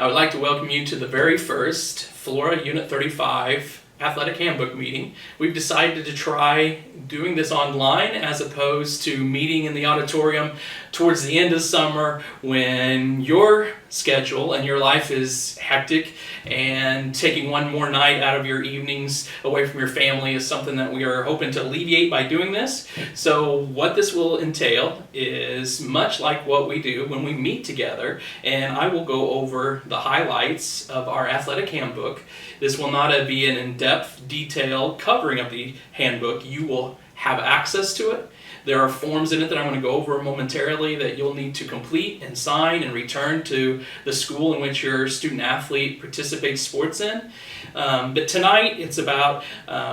I would like to welcome you to the very first Flora Unit 35 Athletic Handbook meeting. We've decided to try doing this online as opposed to meeting in the auditorium towards the end of summer when your schedule and your life is hectic, and taking one more night out of your evenings away from your family is something that we are hoping to alleviate by doing this. So what this will entail is much like what we do when we meet together, and I will go over the highlights of our athletic handbook. This will not be an in-depth, detailed covering of the handbook. You will have access to it. There are forms in it that I'm going to go over momentarily that you'll need to complete and sign and return to the school in which your student athlete participates sports in. But tonight it's about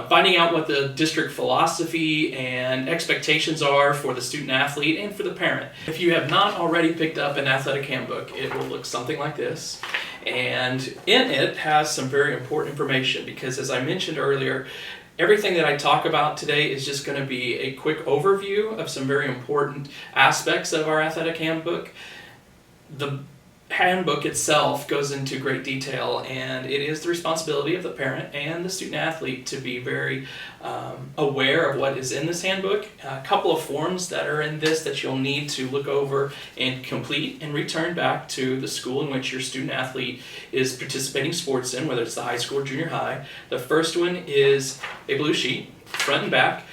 finding out what the district philosophy and expectations are for the student athlete and for the parent. If you have not already picked up an athletic handbook, it will look something like this. And in it has some very important information because, as I mentioned earlier, everything that I talk about today is just going to be a quick overview of some very important aspects of our athletic handbook. The handbook itself goes into great detail, and it is the responsibility of the parent and the student athlete to be very aware of what is in this handbook. A couple of forms that are in this that you'll need to look over and complete and return back to the school in which your student athlete is participating sports in, whether it's the high school or junior high. The first one is a blue sheet, front and back.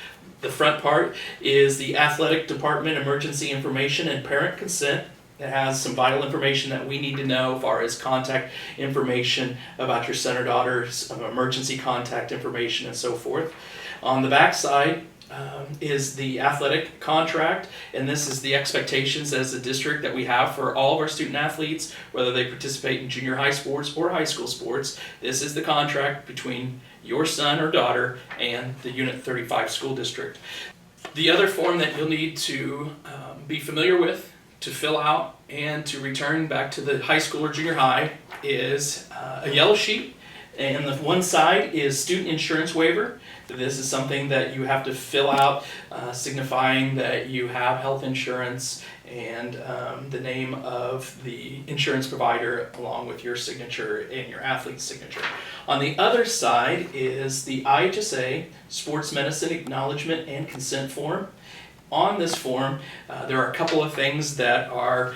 The front part is the athletic department emergency information and parent consent. It has some vital information that we need to know as far as contact information about your son or daughter's emergency contact information and so forth. On the back side is the athletic contract, and this is the expectations as a district that we have for all of our student athletes, whether they participate in junior high sports or high school sports. This is the contract between your son or daughter and the Unit 35 school district. The other form that you'll need to be familiar with, to fill out and to return back to the high school or junior high is a yellow sheet, and the one side is student insurance waiver. This is something that you have to fill out signifying that you have health insurance and the name of the insurance provider along with your signature and your athlete's signature. On the other side is the IHSA Sports Medicine Acknowledgement and Consent Form. On this form, there are a couple of things that are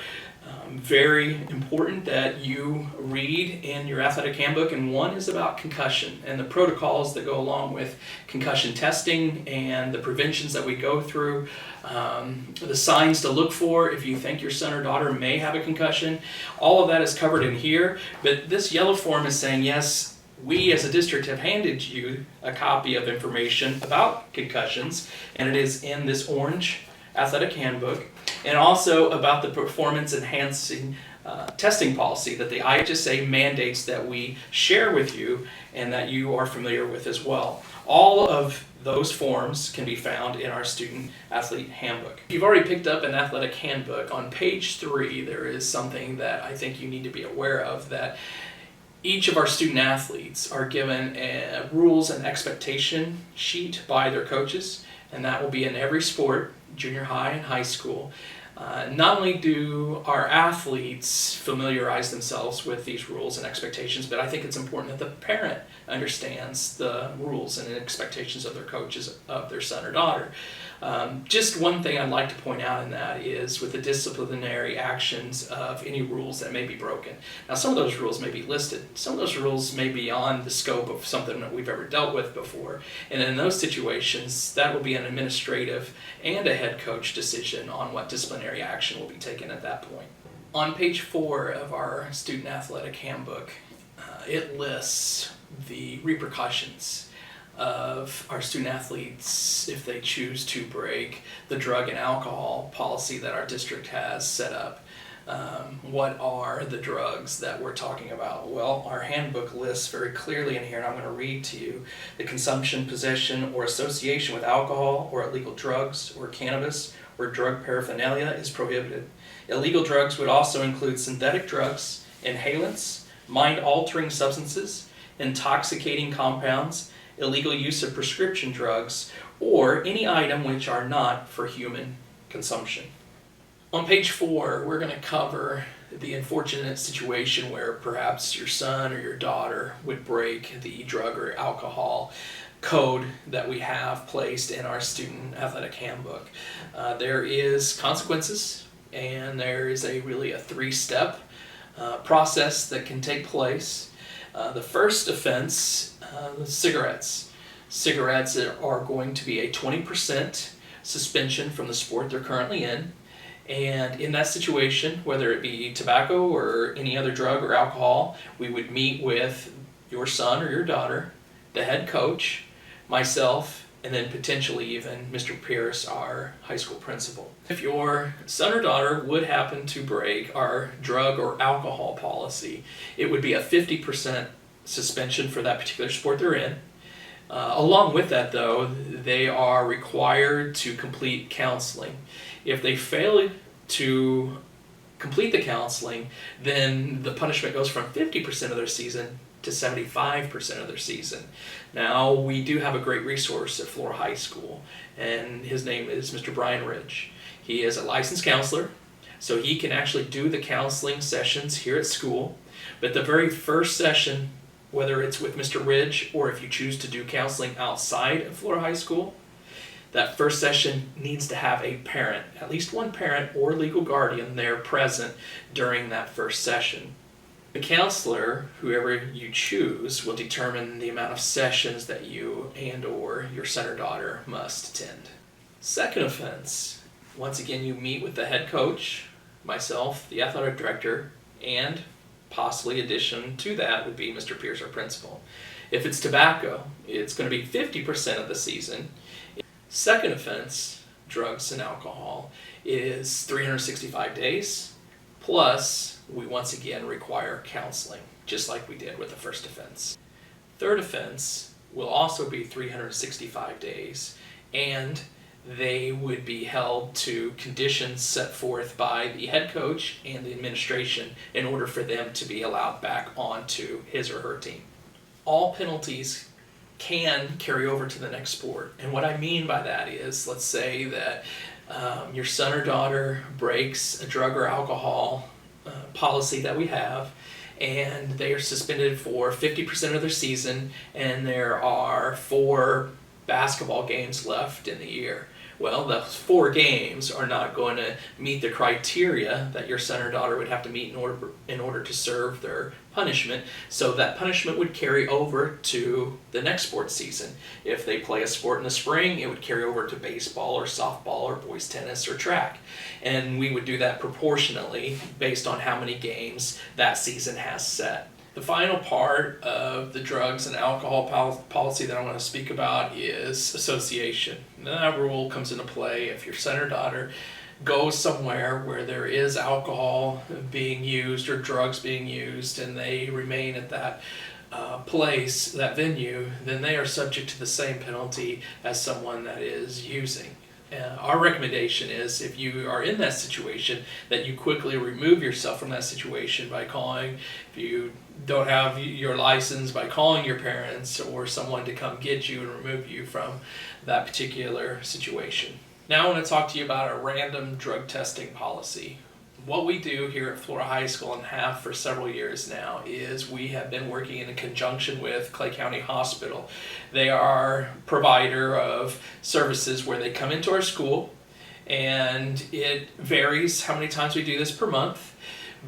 very important that you read in your athletic handbook, and one is about concussion and the protocols that go along with concussion testing and the preventions that we go through, the signs to look for if you think your son or daughter may have a concussion. All of that is covered in here, but this yellow form is saying, yes, we as a district have handed you a copy of information about concussions, and it is in this orange athletic handbook, and also about the performance enhancing testing policy that the IHSA mandates that we share with you and that you are familiar with as well. All of those forms can be found in our student athlete handbook. If you've already picked up an athletic handbook, on page 3 there is something that I think you need to be aware of, that each of our student athletes are given a rules and expectation sheet by their coaches, and that will be in every sport, junior high and high school. Not only do our athletes familiarize themselves with these rules and expectations, but I think it's important that the parent understands the rules and expectations of their coaches, of their son or daughter. Just one thing I'd like to point out in that is with the disciplinary actions of any rules that may be broken. Now, some of those rules may be listed. Some of those rules may be beyond the scope of something that we've ever dealt with before. And in those situations, that will be an administrative and a head coach decision on what disciplinary action will be taken at that point. On page 4 of our student athletic handbook, it lists the repercussions of our student athletes if they choose to break the drug and alcohol policy that our district has set up. What are the drugs that we're talking about? Well, our handbook lists very clearly in here, and I'm going to read to you: the consumption, possession, or association with alcohol or illegal drugs or cannabis or drug paraphernalia is prohibited. Illegal drugs would also include synthetic drugs, inhalants, mind-altering substances, intoxicating compounds, illegal use of prescription drugs, or any item which are not for human consumption. On page 4, we're going to cover the unfortunate situation where perhaps your son or your daughter would break the drug or alcohol code that we have placed in our student athletic handbook. There is consequences, and there is really a 3-step process that can take place. The first offense, cigarettes. Cigarettes are going to be a 20% suspension from the sport they're currently in. And in that situation, whether it be tobacco or any other drug or alcohol, we would meet with your son or your daughter, the head coach, myself, and then potentially even Mr. Pierce, our high school principal. If your son or daughter would happen to break our drug or alcohol policy, it would be a 50% suspension for that particular sport they're in. Along with that, though, they are required to complete counseling. If they fail to complete the counseling, then the punishment goes from 50% of their season to 75% of their season. Now, we do have a great resource at Flora High School, and his name is Mr. Brian Ridge. He is a licensed counselor, so he can actually do the counseling sessions here at school. But the very first session, whether it's with Mr. Ridge or if you choose to do counseling outside of Flora High School, that first session needs to have a parent, at least one parent or legal guardian there present during that first session. The counselor, whoever you choose, will determine the amount of sessions that you and or your son or daughter must attend. Second offense, once again you meet with the head coach, myself, the athletic director, and possibly addition to that would be Mr. Pierce, our principal. If it's tobacco, it's going to be 50% of the season. Second offense, drugs and alcohol, is 365 days, plus we once again require counseling, just like we did with the first offense. Third offense will also be 365 days, and they would be held to conditions set forth by the head coach and the administration in order for them to be allowed back onto his or her team. All penalties can carry over to the next sport. And what I mean by that is, let's say that your son or daughter breaks a drug or alcohol policy that we have, and they are suspended for 50% of their season, and there are 4 basketball games left in the year. Well, those 4 games are not going to meet the criteria that your son or daughter would have to meet in order to serve their punishment. So that punishment would carry over to the next sports season. If they play a sport in the spring, it would carry over to baseball or softball or boys tennis or track. And we would do that proportionally based on how many games that season has set. The final part of the drugs and alcohol policy that I want to speak about is association. That rule comes into play if your son or daughter goes somewhere where there is alcohol being used or drugs being used, and they remain at that place, that venue, then they are subject to the same penalty as someone that is using. Our recommendation is, if you are in that situation, that you quickly remove yourself from that situation by calling, if you don't have your license, by calling your parents or someone to come get you and remove you from that particular situation. Now I want to talk to you about a random drug testing policy. What we do here at Flora High School, and have for several years now, is we have been working in conjunction with Clay County Hospital. They are a provider of services where they come into our school, and it varies how many times we do this per month,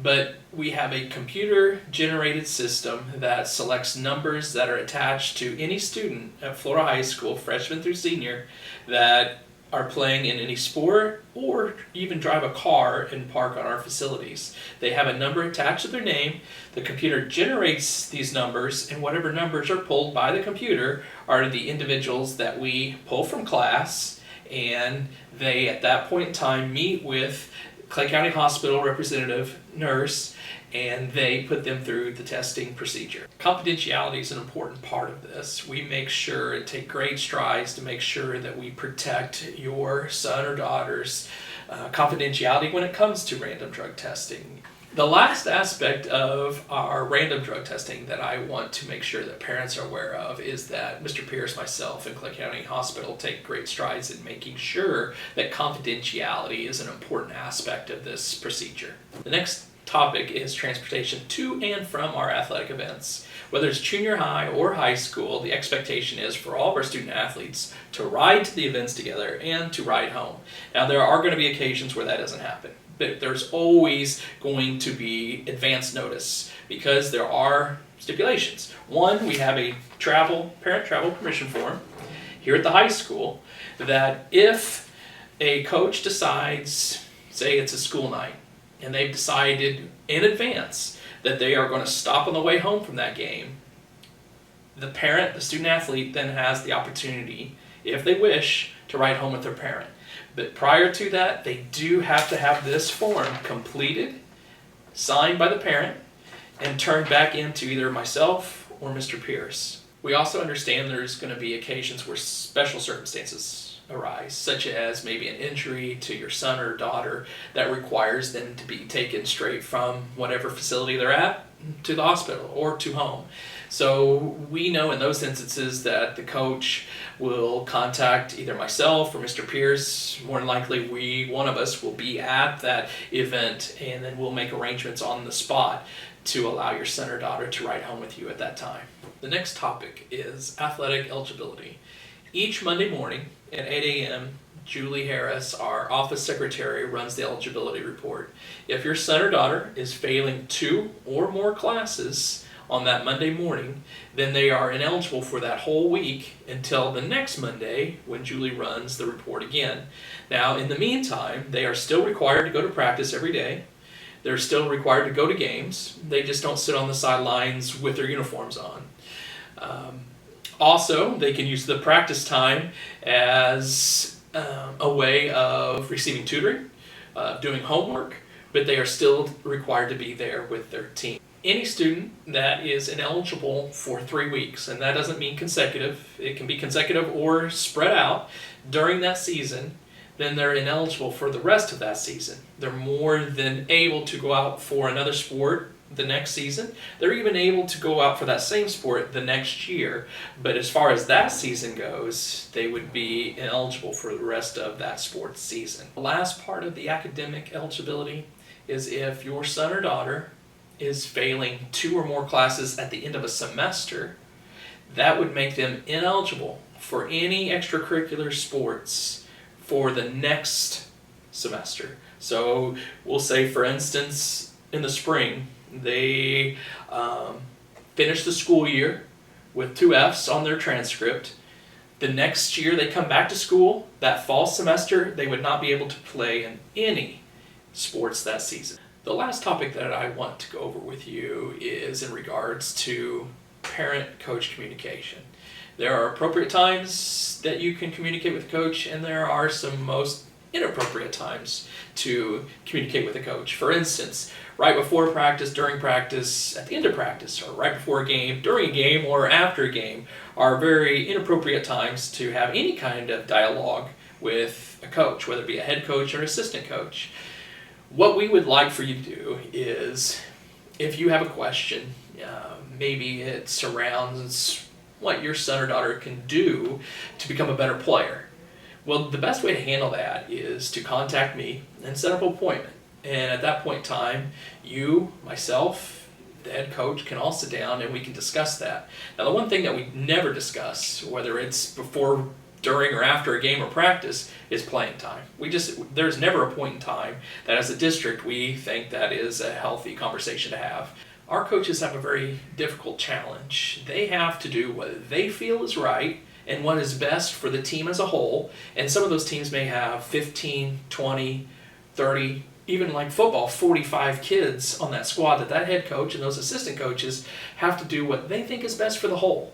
but we have a computer-generated system that selects numbers that are attached to any student at Flora High School, freshman through senior, that are playing in any sport or even drive a car and park on our facilities. They have a number attached to their name. The computer generates these numbers, and whatever numbers are pulled by the computer are the individuals that we pull from class, and they at that point in time meet with Clay County Hospital representative nurse, and they put them through the testing procedure. Confidentiality is an important part of this. We make sure and take great strides to make sure that we protect your son or daughter's confidentiality when it comes to random drug testing. The last aspect of our random drug testing that I want to make sure that parents are aware of is that Mr. Pierce, myself, and Clay County Hospital take great strides in making sure that confidentiality is an important aspect of this procedure. The next topic is transportation to and from our athletic events. Whether it's junior high or high school, the expectation is for all of our student athletes to ride to the events together and to ride home. Now, there are going to be occasions where that doesn't happen. But there's always going to be advance notice because there are stipulations. One, we have a parent travel permission form here at the high school that if a coach decides, say it's a school night, and they've decided in advance that they are going to stop on the way home from that game, the student athlete then has the opportunity, if they wish, to ride home with their parent. But prior to that, they do have to have this form completed, signed by the parent, and turned back into either myself or Mr. Pierce. We also understand there's going to be occasions where special circumstances arise, such as maybe an injury to your son or daughter that requires them to be taken straight from whatever facility they're at to the hospital or to home. So we know in those instances that the coach will contact either myself or Mr. Pierce. More than likely, one of us will be at that event, and then we'll make arrangements on the spot to allow your son or daughter to ride home with you at that time. The next topic is athletic eligibility. Each Monday morning at 8 a.m., Julie Harris, our office secretary, runs the eligibility report. If your son or daughter is failing 2 or more classes on that Monday morning, then they are ineligible for that whole week until the next Monday when Julie runs the report again. Now, in the meantime, they are still required to go to practice every day. They're still required to go to games. They just don't sit on the sidelines with their uniforms on. Also, they can use the practice time as a way of receiving tutoring, doing homework, but they are still required to be there with their team. Any student that is ineligible for 3 weeks, and that doesn't mean consecutive, it can be consecutive or spread out during that season, then they're ineligible for the rest of that season. They're more than able to go out for another sport the next season. They're even able to go out for that same sport the next year, but as far as that season goes, they would be ineligible for the rest of that sports season. The last part of the academic eligibility is if your son or daughter is failing 2 or more classes at the end of a semester, that would make them ineligible for any extracurricular sports for the next semester. So we'll say, for instance, in the spring, they finish the school year with 2 Fs on their transcript. The next year they come back to school, that fall semester, they would not be able to play in any sports that season. The last topic that I want to go over with you is in regards to parent-coach communication. There are appropriate times that you can communicate with a coach, and there are some most inappropriate times to communicate with a coach. For instance, right before practice, during practice, at the end of practice, or right before a game, during a game, or after a game are very inappropriate times to have any kind of dialogue with a coach, whether it be a head coach or an assistant coach. What we would like for you to do is, if you have a question, maybe it surrounds what your son or daughter can do to become a better player. Well, the best way to handle that is to contact me and set up an appointment. And at that point in time, you, myself, the head coach can all sit down and we can discuss that. Now, the one thing that we never discuss, whether it's before, during, or after a game or practice, is playing time. There's never a point in time that as a district we think that is a healthy conversation to have. Our coaches have a very difficult challenge. They have to do what they feel is right and what is best for the team as a whole. And some of those teams may have 15, 20, 30, even like football, 45 kids on that squad that head coach and those assistant coaches have to do what they think is best for the whole.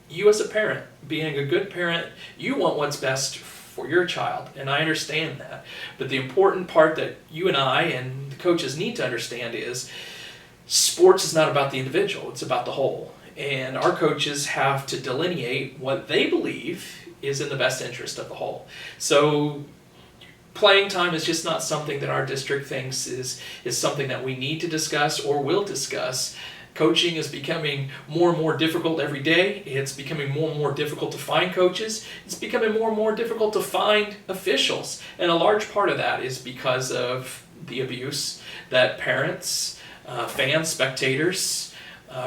You as a parent, being a good parent, you want what's best for your child, and I understand that. But the important part that you and I and the coaches need to understand is sports is not about the individual, it's about the whole. And our coaches have to delineate what they believe is in the best interest of the whole. So playing time is just not something that our district thinks is something that we need to discuss or will discuss. Coaching is becoming more and more difficult every day. It's becoming more and more difficult to find coaches. It's becoming more and more difficult to find officials. And a large part of that is because of the abuse that parents, fans, spectators,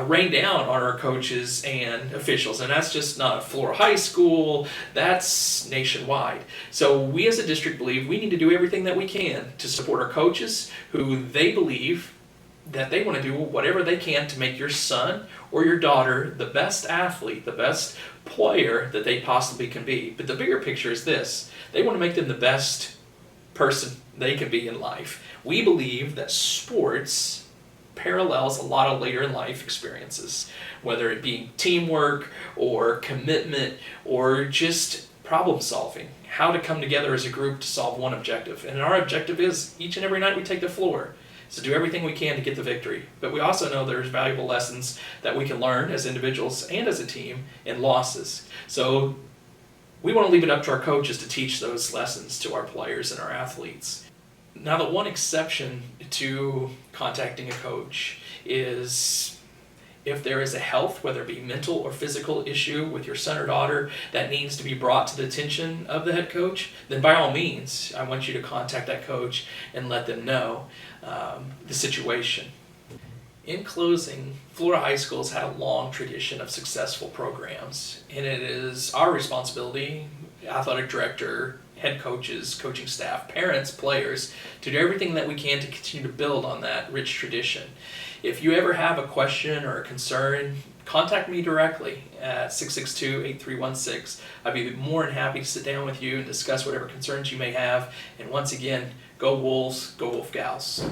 rain down on our coaches and officials. And that's just not Flora High School, that's nationwide. So we as a district believe we need to do everything that we can to support our coaches who they believe that they want to do whatever they can to make your son or your daughter the best athlete, the best player that they possibly can be. But the bigger picture is this: they want to make them the best person they can be in life. We believe that sports parallels a lot of later in life experiences, whether it be teamwork or commitment or just problem solving, how to come together as a group to solve one objective. And our objective is each and every night we take the floor. So do everything we can to get the victory. But we also know there's valuable lessons that we can learn as individuals and as a team in losses. So we want to leave it up to our coaches to teach those lessons to our players and our athletes. Now, the one exception to contacting a coach is if there is a health, whether it be mental or physical issue with your son or daughter that needs to be brought to the attention of the head coach, then by all means, I want you to contact that coach and let them know the situation. In closing, Flora High School has had a long tradition of successful programs, and it is our responsibility, athletic director, head coaches, coaching staff, parents, players, to do everything that we can to continue to build on that rich tradition. If you ever have a question or a concern, contact me directly at 662-8316. I'd be more than happy to sit down with you and discuss whatever concerns you may have. And once again, go Wolves, go Wolf Gals.